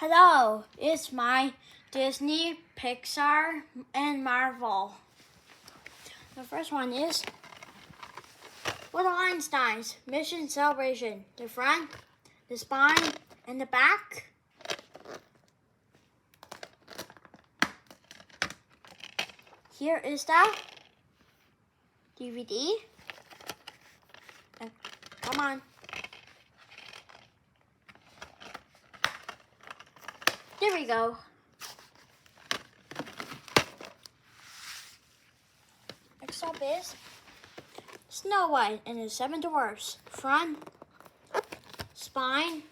Hello, it's my Disney, Pixar, and Marvel. The first one is Little Einstein's Mission Celebration. The front, the spine, and the back. Here is the DVD. Come on. There we go. Next up is Snow White and the Seven Dwarfs. Front, spine,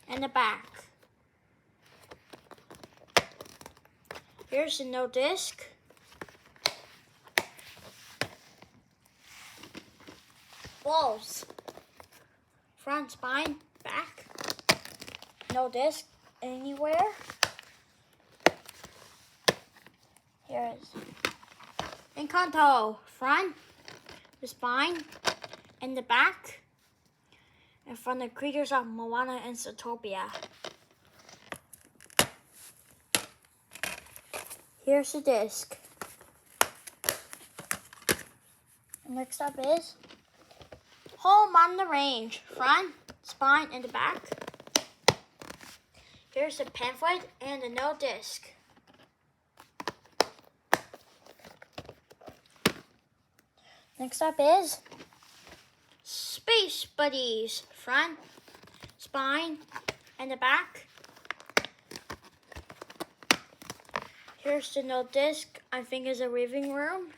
and the back. Here's the no disc. Wolves. Front, spine, back. No disc anywhere. Here is Encanto. Front, the spine, and the back. And from the creators of Moana and Zootopia. Here's the disc. Next up is Home on the Range. Front, spine, and the back. Here's the pamphlet and the no disc. Next up is Space Buddies. Front, spine, and the back. Here's the no disc. I think it's a living room.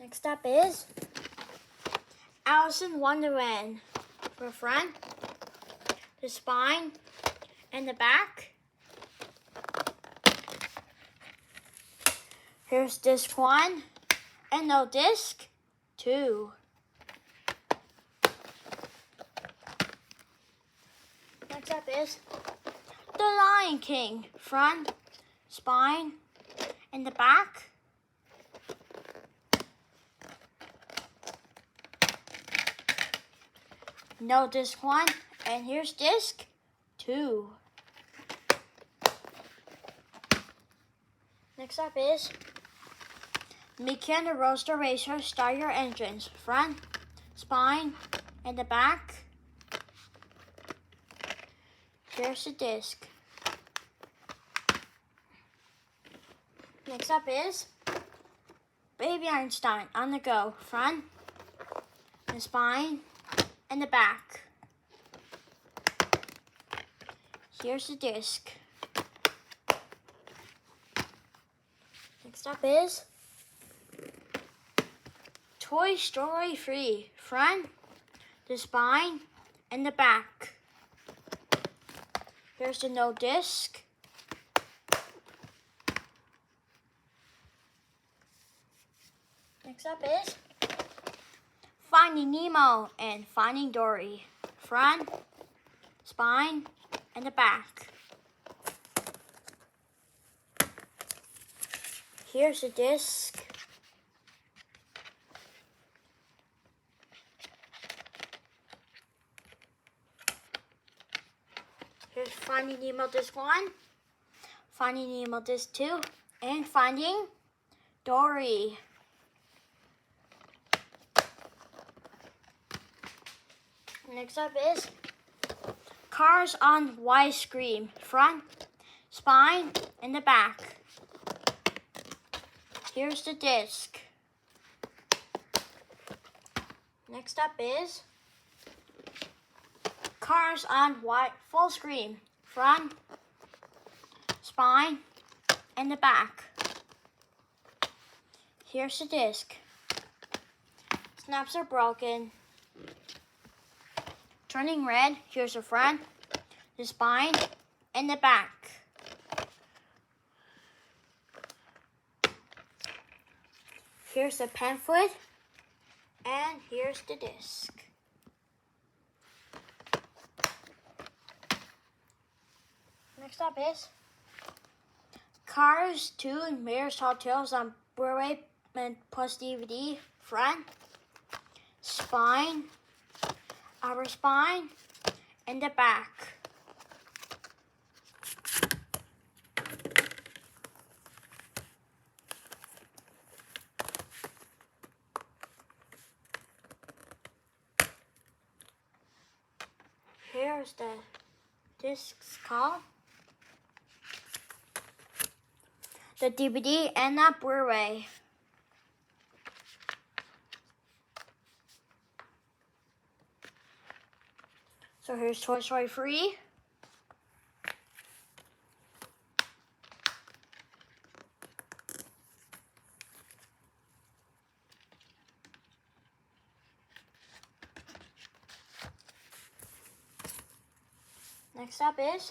Next up is Alice in Wonderland. For front, the spine, and the back. Here's disc 1 and no disc 2. Next up is The Lion King. Front, spine, and the back. No disc 1, and here's disc 2. Next up is Mickey and the Roadster Racer. Start your engines. Front, spine, and the back. Here's the disc. Next up is Baby Einstein on the go. Front, the spine, and the back. Here's the disc. Next up is Toy Story 3. Front, the spine, and the back. Here's the no disc. Next up is Finding Nemo and Finding Dory. Front, spine, and the back. Here's the disc. Here's Finding Nemo disc 1, Finding Nemo disc 2, and Finding Dory. Next up is Cars on Widescreen. Front, spine, and the back. Here's the disc. Next up is Cars on full screen. Front, spine, and the back. Here's the disc. Snaps are broken. Turning red. Here's the front, the spine, and the back. Here's the pamphlet, and here's the disc. Next up is Cars 2 and Mayor's Tall Tales on Blu-ray and plus DVD. Front, spine, outer spine, and the back. Here's the discs called the DVD and the Blu-ray. So here's Toy Story 3. Next up is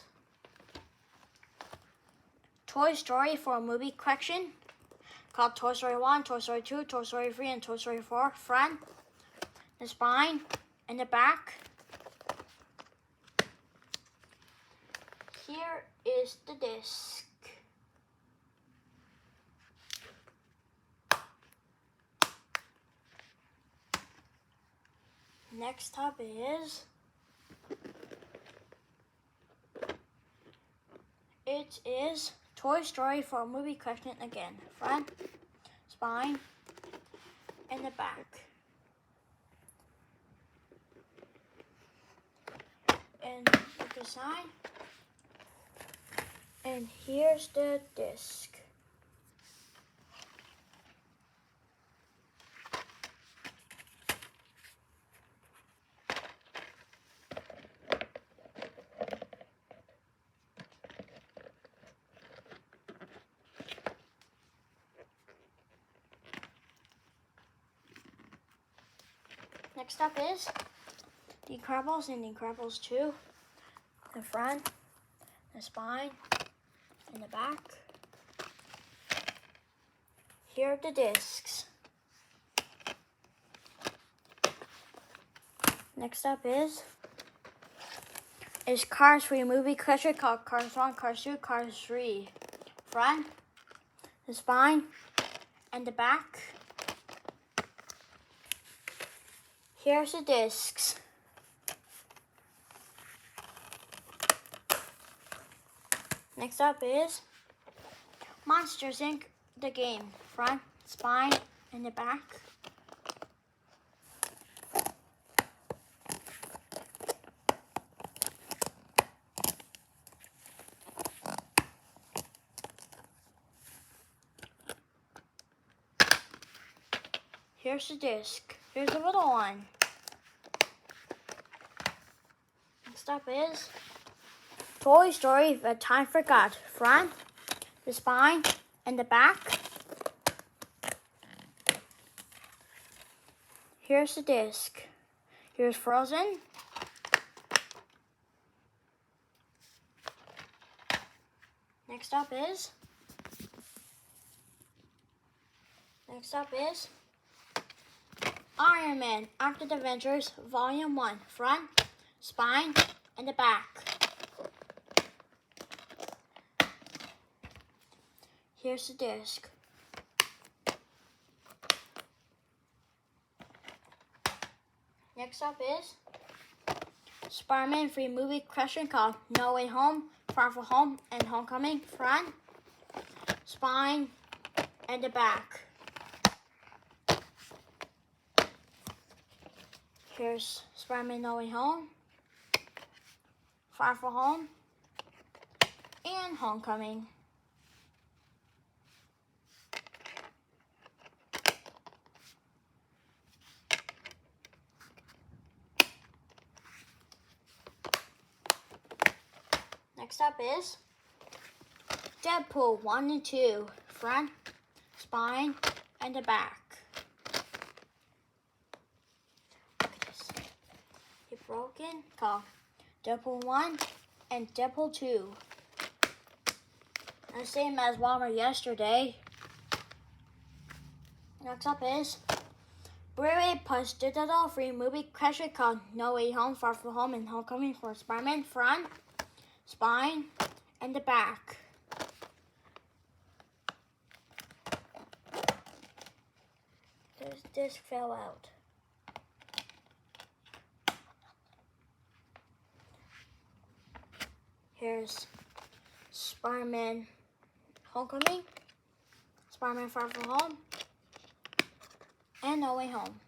Toy Story for a movie collection called Toy Story 1, Toy Story 2, Toy Story 3, and Toy Story 4. Front, the spine, and the back. Here is the disc. Next up is it is Toy Story for a movie collection again. Front, spine, and the back. And the design. And here's the disc. Next up is The Incredibles and The Incredibles 2. The front, the spine, and the back. Here are the discs. Next up is Cars 3 movie collection called Cars 1, Cars 2, Cars 3. Front, the spine, and the back. Here's the discs. Next up is Monsters Inc. the game. Front, spine, and the back. Here's the disc. Here's the little one. Next up is Toy Story, The Time Forgot. Front, the spine, and the back. Here's the disc. Here's Frozen. Next up is Iron Man After the Avengers Volume 1. Front, spine, and the back. Here's the disc. Next up is Spider-Man 3 movie collection called No Way Home, Far From Home, and Homecoming. Front, spine, and the back. Here's Spider-Man No Way Home, Far From Home, and Homecoming. Next up is Deadpool 1 and 2, front, spine, and the back. Look at this. It's broken, called Deadpool 1 and Deadpool 2. The same as Walmart yesterday. Next up is Blu-ray plus digital free movie collection called No Way Home, Far From Home, and Homecoming for Spider-Man, front, spine, and the back. This disc fell out. Here's Spider-Man Homecoming, Spider-Man Far From Home, and No Way Home.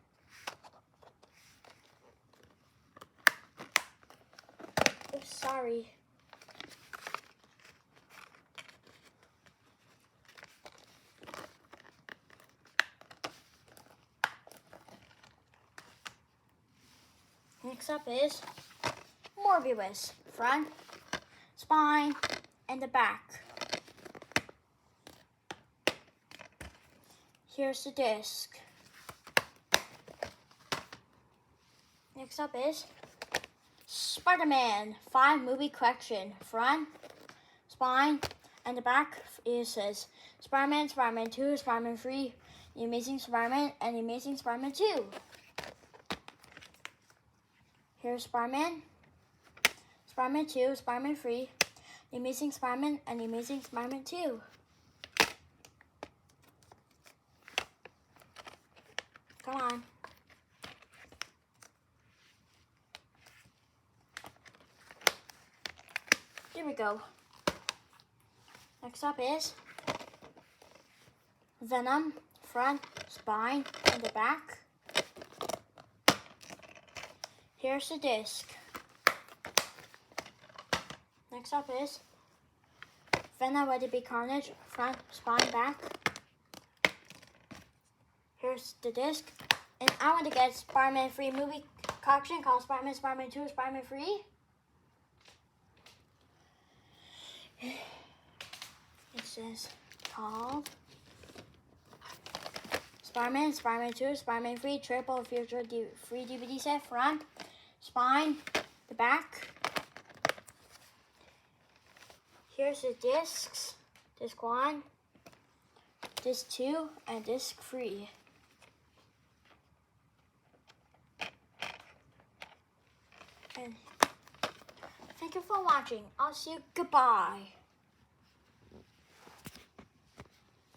Oops, sorry. Next up is Morbius, front, spine, and the back. Here's the disc. Next up is Spider-Man 5 movie collection, front, spine, and the back says Spider-Man, Spider-Man 2, Spider-Man 3, The Amazing Spider-Man, and The Amazing Spider-Man 2. Here's Spider-Man, Spider-Man 2, Spider-Man 3, The Amazing Spider-Man, and The Amazing Spider-Man 2. Come on. Here we go. Next up is Venom, front, spine, and the back. Here's the disc. Next up is Venom Ready to Be Carnage, front, spine, back. Here's the disc. And I want to get Spider-Man 3 movie collection called Spider-Man, Spider-Man 2, Spider-Man 3. It says called Spider-Man, Spider-Man 2, Spider-Man 3, Triple Future Free DVD set, front, spine, the back. Here's the discs, disc 1, disc 2, and disc 3. And thank you for watching. I'll see you. Goodbye.